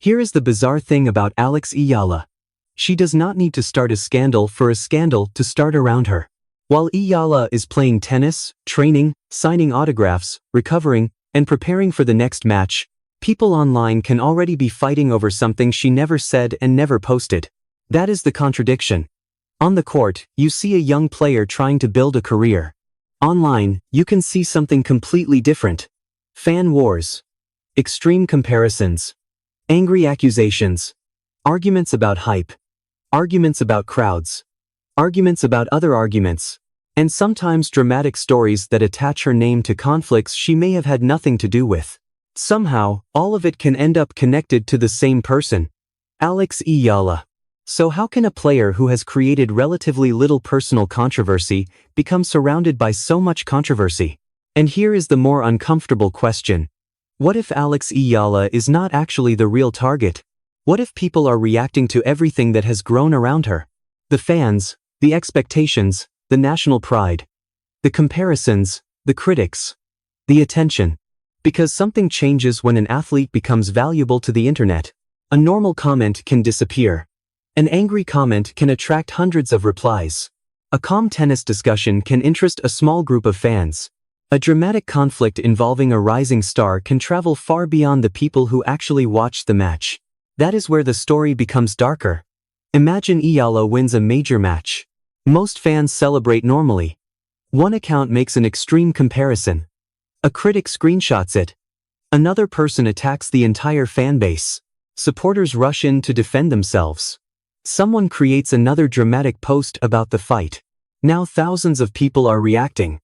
Here is the bizarre thing about Alex Eala. She does not need to start a scandal for a scandal to start around her. While Eala is playing tennis, training, signing autographs, recovering, and preparing for the next match, people online can already be fighting over something she never said and never posted. That is the contradiction. On the court, you see a young player trying to build a career. Online, you can see something completely different. Fan wars. Extreme comparisons. Angry accusations. Arguments about hype. Arguments about crowds. Arguments about other arguments. And sometimes dramatic stories that attach her name to conflicts she may have had nothing to do with. Somehow, all of it can end up connected to the same person. Alex Eala. So how can a player who has created relatively little personal controversy become surrounded by so much controversy? And here is the more uncomfortable question. What if Alex Eala is not actually the real target? What if people are reacting to everything that has grown around her? The fans, the expectations, the national pride, the comparisons, the critics, the attention. Because something changes when an athlete becomes valuable to the internet. A normal comment can disappear. An angry comment can attract hundreds of replies. A calm tennis discussion can interest a small group of fans. A dramatic conflict involving a rising star can travel far beyond the people who actually watched the match. That is where the story becomes darker. Imagine Eala wins a major match. Most fans celebrate normally. One account makes an extreme comparison. A critic screenshots it. Another person attacks the entire fan base. Supporters rush in to defend themselves. Someone creates another dramatic post about the fight. Now thousands of people are reacting.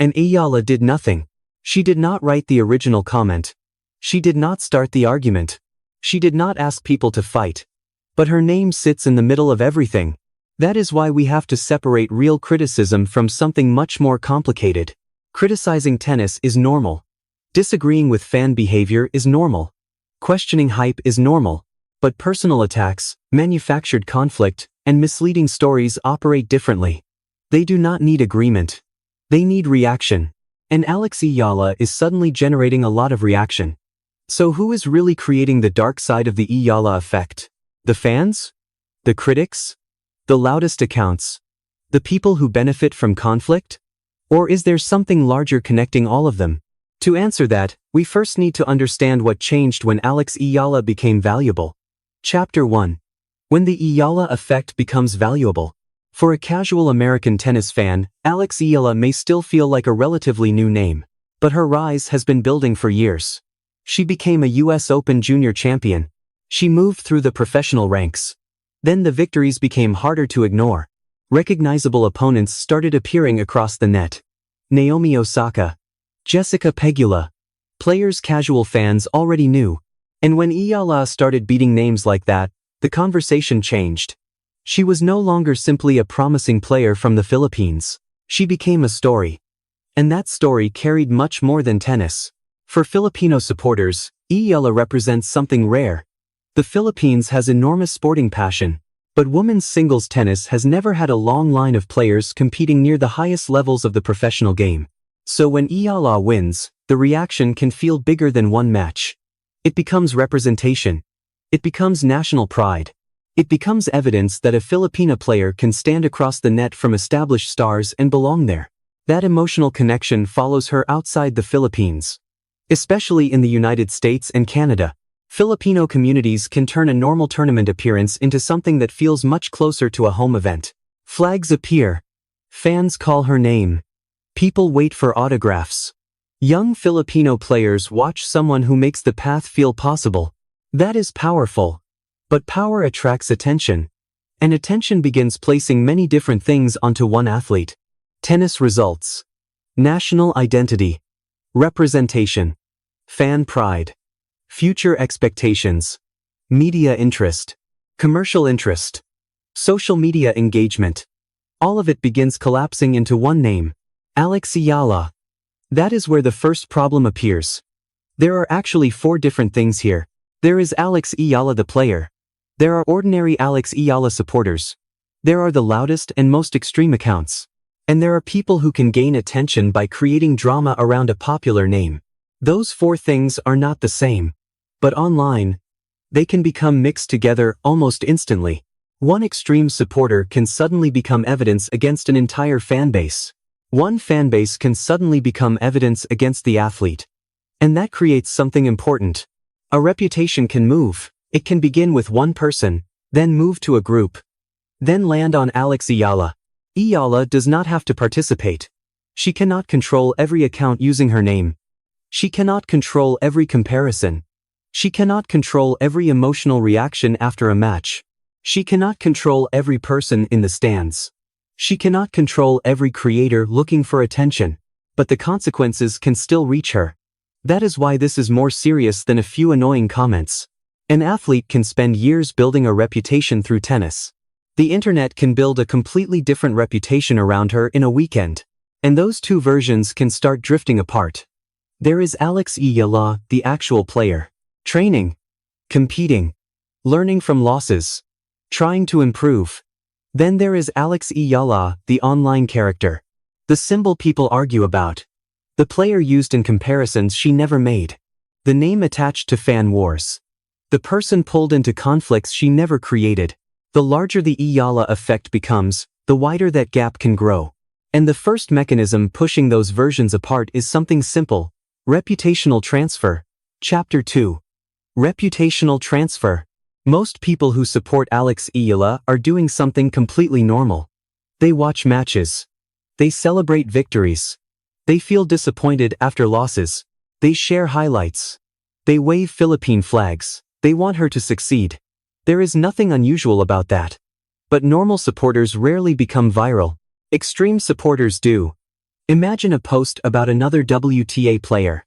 And Eala did nothing. She did not write the original comment. She did not start the argument. She did not ask people to fight. But her name sits in the middle of everything. That is why we have to separate real criticism from something much more complicated. Criticizing tennis is normal. Disagreeing with fan behavior is normal. Questioning hype is normal. But personal attacks, manufactured conflict, and misleading stories operate differently. They do not need agreement. They need reaction. And Alex Eala is suddenly generating a lot of reaction. So who is really creating the dark side of the Eala effect? The fans? The critics? The loudest accounts? The people who benefit from conflict? Or is there something larger connecting all of them? To answer that, we first need to understand what changed when Alex Eala became valuable. Chapter 1. When the Eala effect becomes valuable. For a casual American tennis fan, Alex Eala may still feel like a relatively new name. But her rise has been building for years. She became a US Open junior champion. She moved through the professional ranks. Then the victories became harder to ignore. Recognizable opponents started appearing across the net. Naomi Osaka. Jessica Pegula. Players casual fans already knew. And when Eala started beating names like that, the conversation changed. She was no longer simply a promising player from the Philippines. She became a story. And that story carried much more than tennis. For Filipino supporters, Eala represents something rare. The Philippines has enormous sporting passion, but women's singles tennis has never had a long line of players competing near the highest levels of the professional game. So when Eala wins, the reaction can feel bigger than one match. It becomes representation. It becomes national pride. It becomes evidence that a Filipina player can stand across the net from established stars and belong there. That emotional connection follows her outside the Philippines. Especially in the United States and Canada, Filipino communities can turn a normal tournament appearance into something that feels much closer to a home event. Flags appear. Fans call her name. People wait for autographs. Young Filipino players watch someone who makes the path feel possible. That is powerful. But power attracts attention. And attention begins placing many different things onto one athlete. Tennis results. National identity. Representation. Fan pride. Future expectations. Media interest. Commercial interest. Social media engagement. All of it begins collapsing into one name. Alex Eala. That is where the first problem appears. There are actually 4 different things here. There is Alex Eala the player. There are ordinary Alex Eala supporters. There are the loudest and most extreme accounts. And there are people who can gain attention by creating drama around a popular name. Those 4 things are not the same. But online, They can become mixed together almost instantly. One extreme supporter can suddenly become evidence against an entire fanbase. One fanbase can suddenly become evidence against the athlete. And that creates something important. A reputation can move. It can begin with one person, then move to a group, then land on Alex Eala. Eala does not have to participate. She cannot control every account using her name. She cannot control every comparison. She cannot control every emotional reaction after a match. She cannot control every person in the stands. She cannot control every creator looking for attention. But the consequences can still reach her. That is why this is more serious than a few annoying comments. An athlete can spend years building a reputation through tennis. The internet can build a completely different reputation around her in a weekend. And those two versions can start drifting apart. There is Alex Eala, the actual player. Training. Competing. Learning from losses. Trying to improve. Then there is Alex Eala, the online character. The symbol people argue about. The player used in comparisons she never made. The name attached to fan wars. The person pulled into conflicts she never created. The larger the Eala effect becomes, the wider that gap can grow. And the first mechanism pushing those versions apart is something simple. Reputational transfer. Chapter 2. Reputational transfer. Most people who support Alex Eala are doing something completely normal. They watch matches. They celebrate victories. They feel disappointed after losses. They share highlights. They wave Philippine flags. They want her to succeed. There is nothing unusual about that. But normal supporters rarely become viral. Extreme supporters do. Imagine a post about another WTA player.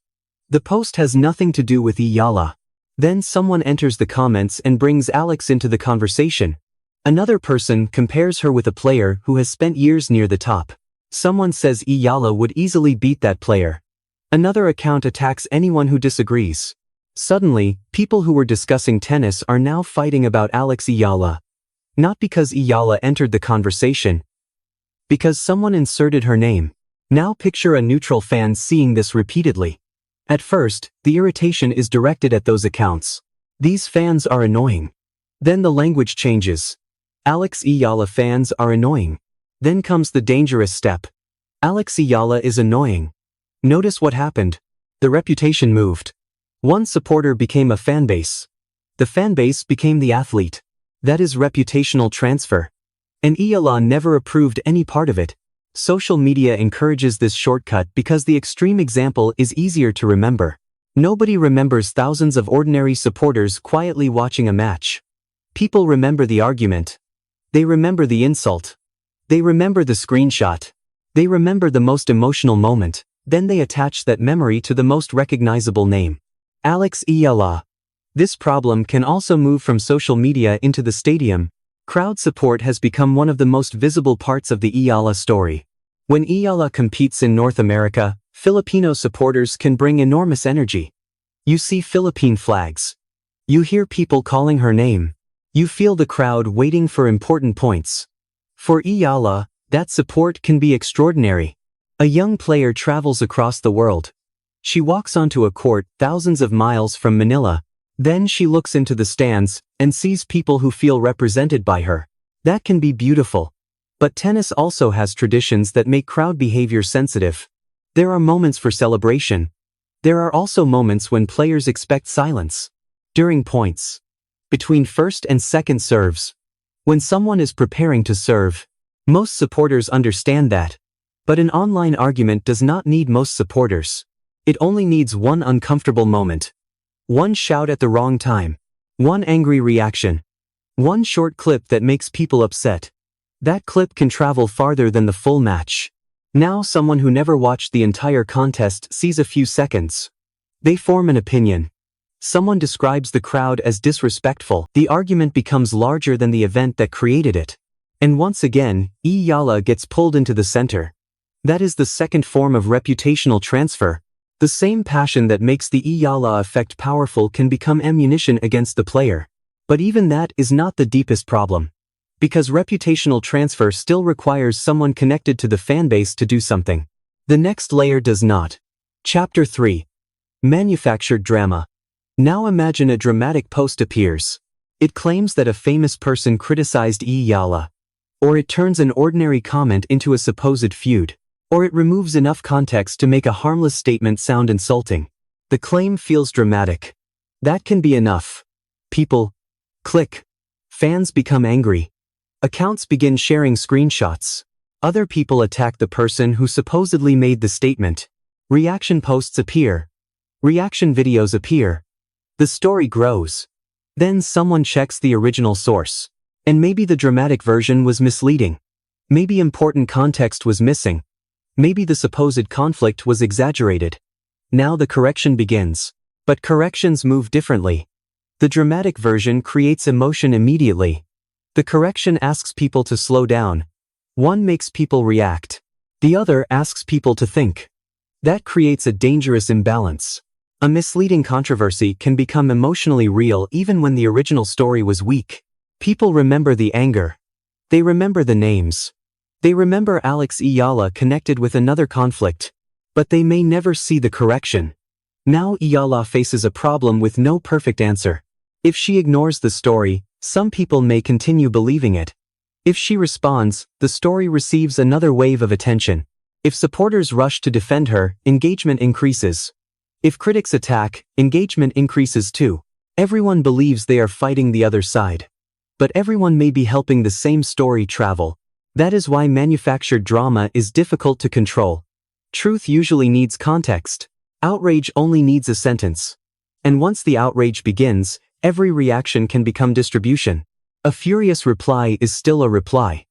The post has nothing to do with Eala. Then someone enters the comments and brings Alex into the conversation. Another person compares her with a player who has spent years near the top. Someone says Eala would easily beat that player. Another account attacks anyone who disagrees. Suddenly, people who were discussing tennis are now fighting about Alex Eala. Not because Eala entered the conversation. Because someone inserted her name. Now picture a neutral fan seeing this repeatedly. At first, the irritation is directed at those accounts. These fans are annoying. Then the language changes. Alex Eala fans are annoying. Then comes the dangerous step. Alex Eala is annoying. Notice what happened. The reputation moved. One supporter became a fanbase. The fanbase became the athlete. That is reputational transfer. And Eala never approved any part of it. Social media encourages this shortcut because the extreme example is easier to remember. Nobody remembers thousands of ordinary supporters quietly watching a match. People remember the argument. They remember the insult. They remember the screenshot. They remember the most emotional moment. Then they attach that memory to the most recognizable name. Alex Eala. This problem can also move from social media into the stadium. Crowd support has become one of the most visible parts of the Eala story. When Eala competes in North America, Filipino supporters can bring enormous energy. You see Philippine flags. You hear people calling her name. You feel the crowd waiting for important points. For Eala, that support can be extraordinary. A young player travels across the world. She walks onto a court thousands of miles from Manila. Then she looks into the stands and sees people who feel represented by her. That can be beautiful. But tennis also has traditions that make crowd behavior sensitive. There are moments for celebration. There are also moments when players expect silence. During points. Between first and second serves. When someone is preparing to serve. Most supporters understand that. But an online argument does not need most supporters. It only needs one uncomfortable moment. One shout at the wrong time. One angry reaction. One short clip that makes people upset. That clip can travel farther than the full match. Now someone who never watched the entire contest sees a few seconds. They form an opinion. Someone describes the crowd as disrespectful. The argument becomes larger than the event that created it. And once again, Eala gets pulled into the center. That is the second form of reputational transfer. The same passion that makes the Eala effect powerful can become ammunition against the player. But even that is not the deepest problem. Because reputational transfer still requires someone connected to the fanbase to do something. The next layer does not. Chapter 3. Manufactured drama. Now imagine a dramatic post appears. It claims that a famous person criticized Eala. Or it turns an ordinary comment into a supposed feud. Or it removes enough context to make a harmless statement sound insulting. The claim feels dramatic. That can be enough. People click. Fans become angry. Accounts begin sharing screenshots. Other people attack the person who supposedly made the statement. Reaction posts appear. Reaction videos appear. The story grows. Then someone checks the original source. And maybe the dramatic version was misleading. Maybe important context was missing. Maybe the supposed conflict was exaggerated. Now the correction begins. But corrections move differently. The dramatic version creates emotion immediately. The correction asks people to slow down. One makes people react. The other asks people to think. That creates a dangerous imbalance. A misleading controversy can become emotionally real even when the original story was weak. People remember the anger. They remember the names. They remember Alex Eala connected with another conflict. But they may never see the correction. Now Eala faces a problem with no perfect answer. If she ignores the story, some people may continue believing it. If she responds, the story receives another wave of attention. If supporters rush to defend her, engagement increases. If critics attack, engagement increases too. Everyone believes they are fighting the other side. But everyone may be helping the same story travel. That is why manufactured drama is difficult to control. Truth usually needs context. Outrage only needs a sentence. And once the outrage begins, every reaction can become distribution. A furious reply is still a reply.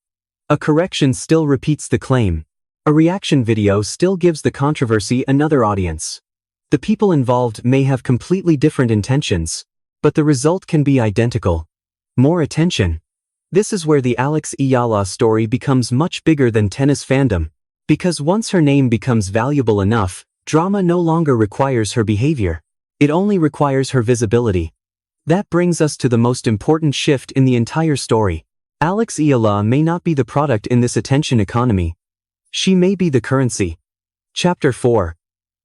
A correction still repeats the claim. A reaction video still gives the controversy another audience. The people involved may have completely different intentions, but the result can be identical. More attention. This is where the Alex Eala story becomes much bigger than tennis fandom. Because once her name becomes valuable enough, drama no longer requires her behavior. It only requires her visibility. That brings us to the most important shift in the entire story. Alex Eala may not be the product in this attention economy. She may be the currency. Chapter 4.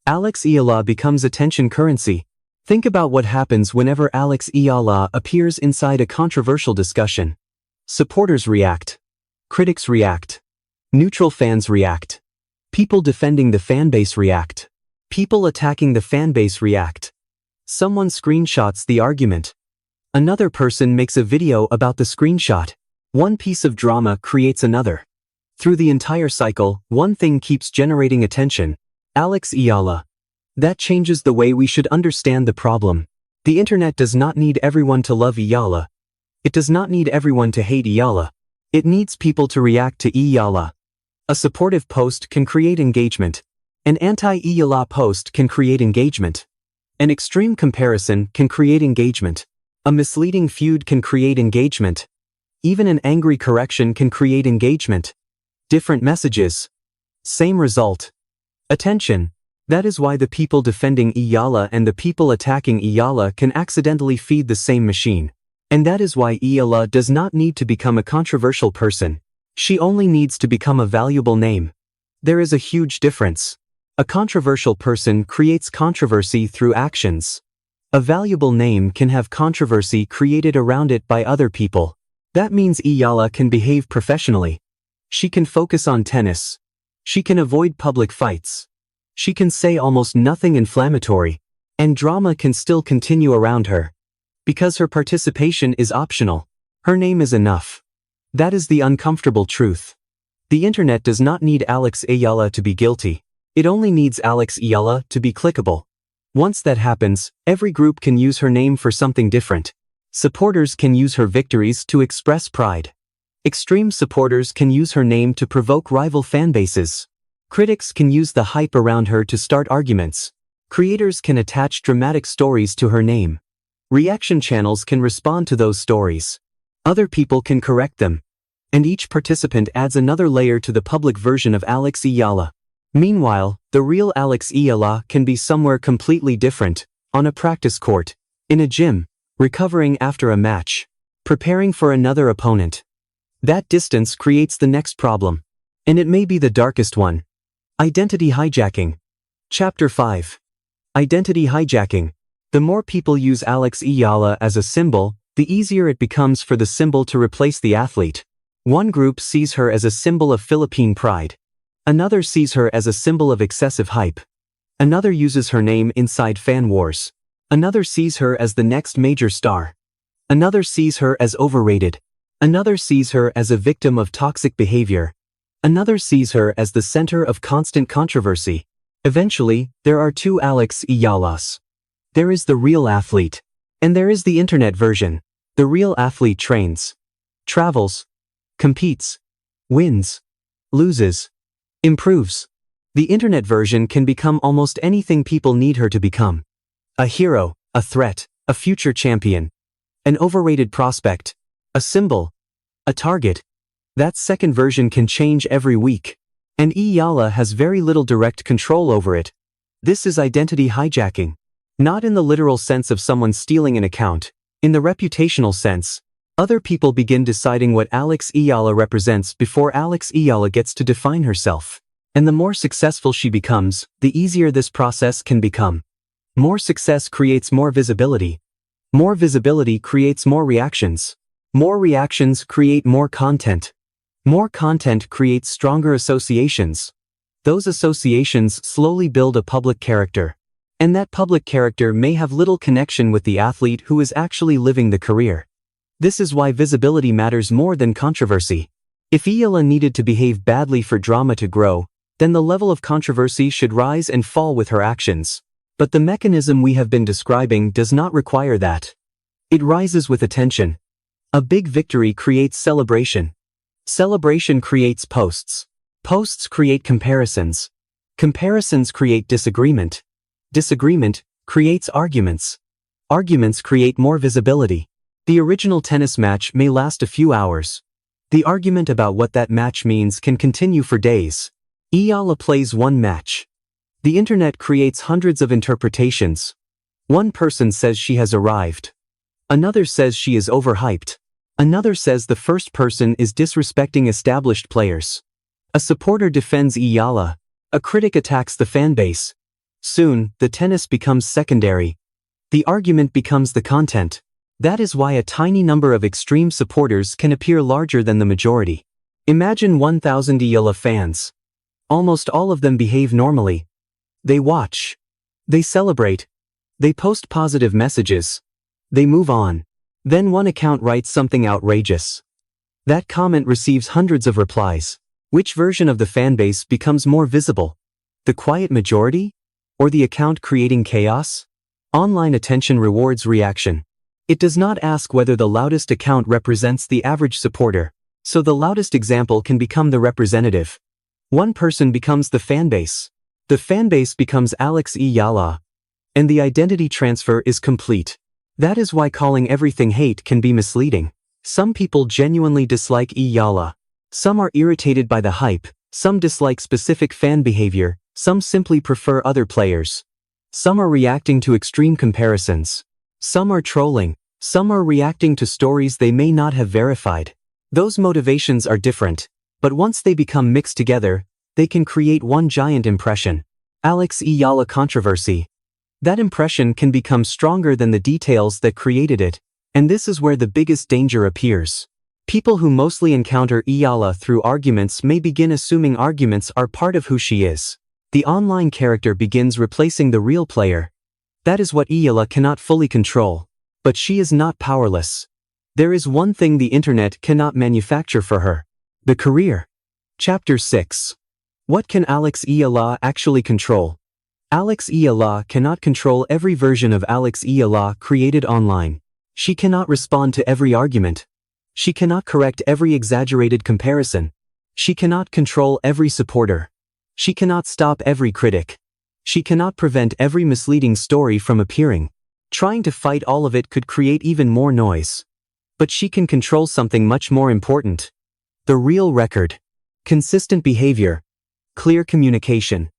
Alex Eala becomes attention currency. Think about what happens whenever Alex Eala appears inside a controversial discussion. Supporters react. Critics react. Neutral fans react. People defending the fanbase react. People attacking the fanbase react. Someone screenshots the argument. Another person makes a video about the screenshot. One piece of drama creates another. Through the entire cycle, one thing keeps generating attention. Alex Eala. That changes the way we should understand the problem. The internet does not need everyone to love Eala. It does not need everyone to hate Eala. It needs people to react to Eala. A supportive post can create engagement. An anti-Eala post can create engagement. An extreme comparison can create engagement. A misleading feud can create engagement. Even an angry correction can create engagement. Different messages. Same result. Attention. That is why the people defending Eala and the people attacking Eala can accidentally feed the same machine. And that is why Eala does not need to become a controversial person. She only needs to become a valuable name. There is a huge difference. A controversial person creates controversy through actions. A valuable name can have controversy created around it by other people. That means Eala can behave professionally. She can focus on tennis. She can avoid public fights. She can say almost nothing inflammatory. And drama can still continue around her. Because her participation is optional. Her name is enough. That is the uncomfortable truth. The internet does not need Alex Eala to be guilty. It only needs Alex Eala to be clickable. Once that happens, every group can use her name for something different. Supporters can use her victories to express pride. Extreme supporters can use her name to provoke rival fanbases. Critics can use the hype around her to start arguments. Creators can attach dramatic stories to her name. Reaction channels can respond to those stories. Other people can correct them. And each participant adds another layer to the public version of Alex Eala. Meanwhile, the real Alex Eala can be somewhere completely different, on a practice court, in a gym, recovering after a match, preparing for another opponent. That distance creates the next problem. And it may be the darkest one. Identity hijacking. Chapter 5. Identity hijacking. The more people use Alex Eala as a symbol, the easier it becomes for the symbol to replace the athlete. One group sees her as a symbol of Philippine pride. Another sees her as a symbol of excessive hype. Another uses her name inside fan wars. Another sees her as the next major star. Another sees her as overrated. Another sees her as a victim of toxic behavior. Another sees her as the center of constant controversy. Eventually, there are two Alex Ealas. There is the real athlete. And there is the internet version. The real athlete trains, travels, competes, wins, loses, improves. The internet version can become almost anything people need her to become. A hero, a threat, a future champion, an overrated prospect, a symbol, a target. That second version can change every week. And Eala has very little direct control over it. This is identity hijacking. Not in the literal sense of someone stealing an account. In the reputational sense, other people begin deciding what Alex Eala represents before Alex Eala gets to define herself. And the more successful she becomes, the easier this process can become. More success creates more visibility. More visibility creates more reactions. More reactions create more content. More content creates stronger associations. Those associations slowly build a public character. And that public character may have little connection with the athlete who is actually living the career. This is why visibility matters more than controversy. If Eala needed to behave badly for drama to grow, then the level of controversy should rise and fall with her actions. But the mechanism we have been describing does not require that. It rises with attention. A big victory creates celebration. Celebration creates posts. Posts create comparisons. Comparisons create disagreement. Disagreement creates arguments. Arguments create more visibility. The original tennis match may last a few hours. The argument about what that match means can continue for days. Eala plays one match. The internet creates hundreds of interpretations. One person says she has arrived. Another says she is overhyped. Another says the first person is disrespecting established players. A supporter defends Eala. A critic attacks the fanbase. Soon, the tennis becomes secondary. The argument becomes the content. That is why a tiny number of extreme supporters can appear larger than the majority. Imagine 1,000 Eala fans. Almost all of them behave normally. They watch. They celebrate. They post positive messages. They move on. Then one account writes something outrageous. That comment receives hundreds of replies. Which version of the fanbase becomes more visible? The quiet majority? Or the account creating chaos? Online attention rewards reaction. It does not ask whether the loudest account represents the average supporter, so the loudest example can become the representative. One person becomes the fanbase. The fanbase becomes Alex Eala. And the identity transfer is complete. That is why calling everything hate can be misleading. Some people genuinely dislike Eala. Some are irritated by the hype, some dislike specific fan behavior, some simply prefer other players. Some are reacting to extreme comparisons. Some are trolling. Some are reacting to stories they may not have verified. Those motivations are different, but once they become mixed together, they can create one giant impression. Alex Eala controversy. That impression can become stronger than the details that created it, and this is where the biggest danger appears. People who mostly encounter Eala through arguments may begin assuming arguments are part of who she is. The online character begins replacing the real player. That is what Eala cannot fully control. But she is not powerless. There is one thing the internet cannot manufacture for her. The career. Chapter 6. What can Alex Eala actually control? Alex Eala cannot control every version of Alex Eala created online. She cannot respond to every argument. She cannot correct every exaggerated comparison. She cannot control every supporter. She cannot stop every critic. She cannot prevent every misleading story from appearing. Trying to fight all of it could create even more noise. But she can control something much more important. The real record. Consistent behavior. Clear communication.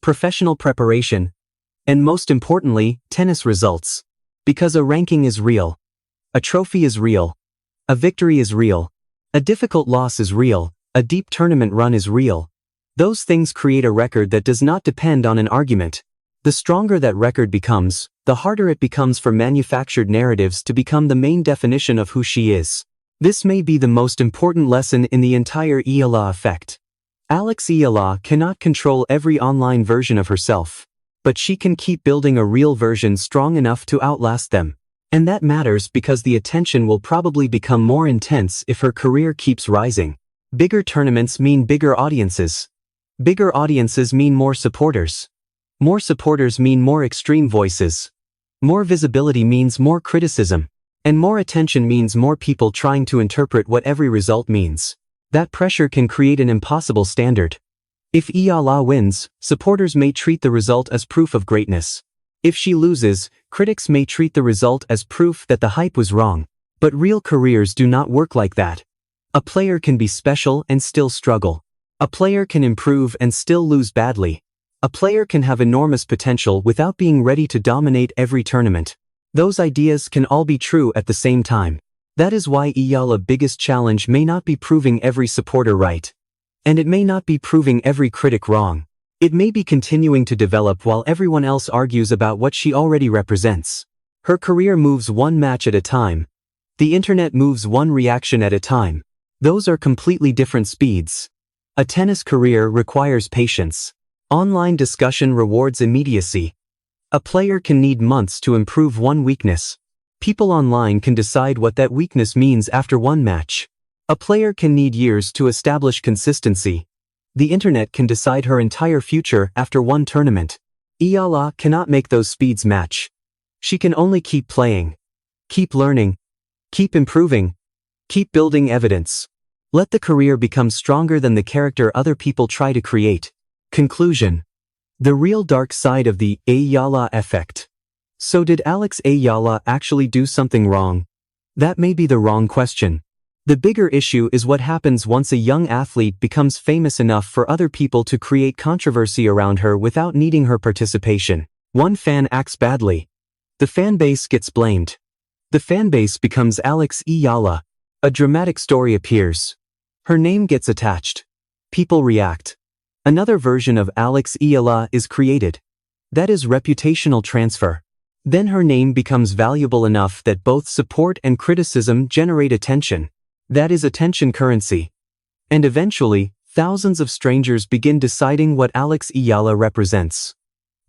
Professional preparation. And most importantly, tennis results. Because a ranking is real. A trophy is real. A victory is real. A difficult loss is real. A deep tournament run is real. Those things create a record that does not depend on an argument. The stronger that record becomes, the harder it becomes for manufactured narratives to become the main definition of who she is. This may be the most important lesson in the entire Eala effect. Alex Eala cannot control every online version of herself, but she can keep building a real version strong enough to outlast them. And that matters because the attention will probably become more intense if her career keeps rising. Bigger tournaments mean bigger audiences. Bigger audiences mean more supporters. More supporters mean more extreme voices. More visibility means more criticism. And more attention means more people trying to interpret what every result means. That pressure can create an impossible standard. If Eala wins, supporters may treat the result as proof of greatness. If she loses, critics may treat the result as proof that the hype was wrong. But real careers do not work like that. A player can be special and still struggle. A player can improve and still lose badly. A player can have enormous potential without being ready to dominate every tournament. Those ideas can all be true at the same time. That is why Eala's biggest challenge may not be proving every supporter right. And it may not be proving every critic wrong. It may be continuing to develop while everyone else argues about what she already represents. Her career moves one match at a time. The internet moves one reaction at a time. Those are completely different speeds. A tennis career requires patience. Online discussion rewards immediacy. A player can need months to improve one weakness. People online can decide what that weakness means after one match. A player can need years to establish consistency. The internet can decide her entire future after one tournament. Eala cannot make those speeds match. She can only keep playing. Keep learning. Keep improving. Keep building evidence. Let the career become stronger than the character other people try to create. Conclusion. The real dark side of the Eala effect. So did Alex Eala actually do something wrong? That may be the wrong question. The bigger issue is what happens once a young athlete becomes famous enough for other people to create controversy around her without needing her participation. One fan acts badly. The fan base gets blamed. The fan base becomes Alex Eala. A dramatic story appears. Her name gets attached. People react. Another version of Alex Eala is created. That is reputational transfer. Then her name becomes valuable enough that both support and criticism generate attention. That is attention currency. And eventually, thousands of strangers begin deciding what Alex Eala represents.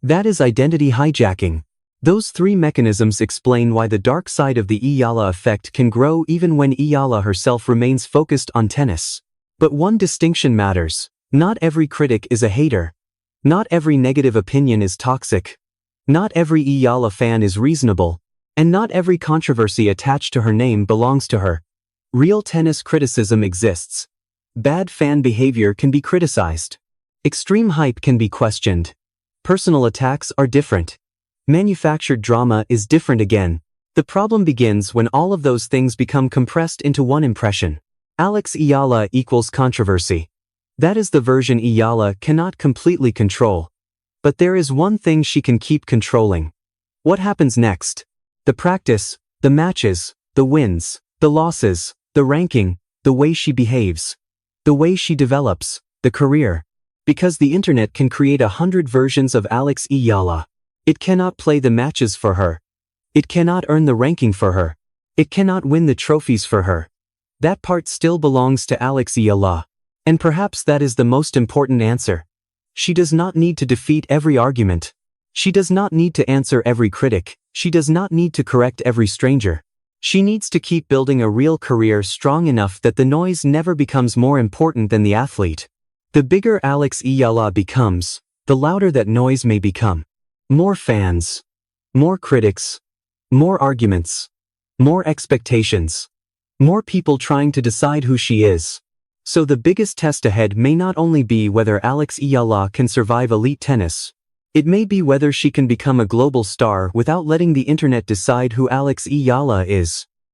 That is identity hijacking. Those three mechanisms explain why the dark side of the Eala effect can grow even when Eala herself remains focused on tennis. But one distinction matters. Not every critic is a hater. Not every negative opinion is toxic. Not every Eala fan is reasonable. And not every controversy attached to her name belongs to her. Real tennis criticism exists. Bad fan behavior can be criticized. Extreme hype can be questioned. Personal attacks are different. Manufactured drama is different again. The problem begins when all of those things become compressed into one impression. Alex Eala equals controversy. That is the version Eala cannot completely control. But there is one thing she can keep controlling. What happens next? The practice, the matches, the wins, the losses, the ranking, the way she behaves, the way she develops, the career. Because the internet can create 100 versions of Alex Eala. It cannot play the matches for her. It cannot earn the ranking for her. It cannot win the trophies for her. That part still belongs to Alex Eala. And perhaps that is the most important answer. She does not need to defeat every argument. She does not need to answer every critic. She does not need to correct every stranger. She needs to keep building a real career strong enough that the noise never becomes more important than the athlete. The bigger Alex Eala becomes, the louder that noise may become. More fans. More critics. More arguments. More expectations. More people trying to decide who she is. So the biggest test ahead may not only be whether Alex Eala can survive elite tennis. It may be whether she can become a global star without letting the internet decide who Alex Eala is.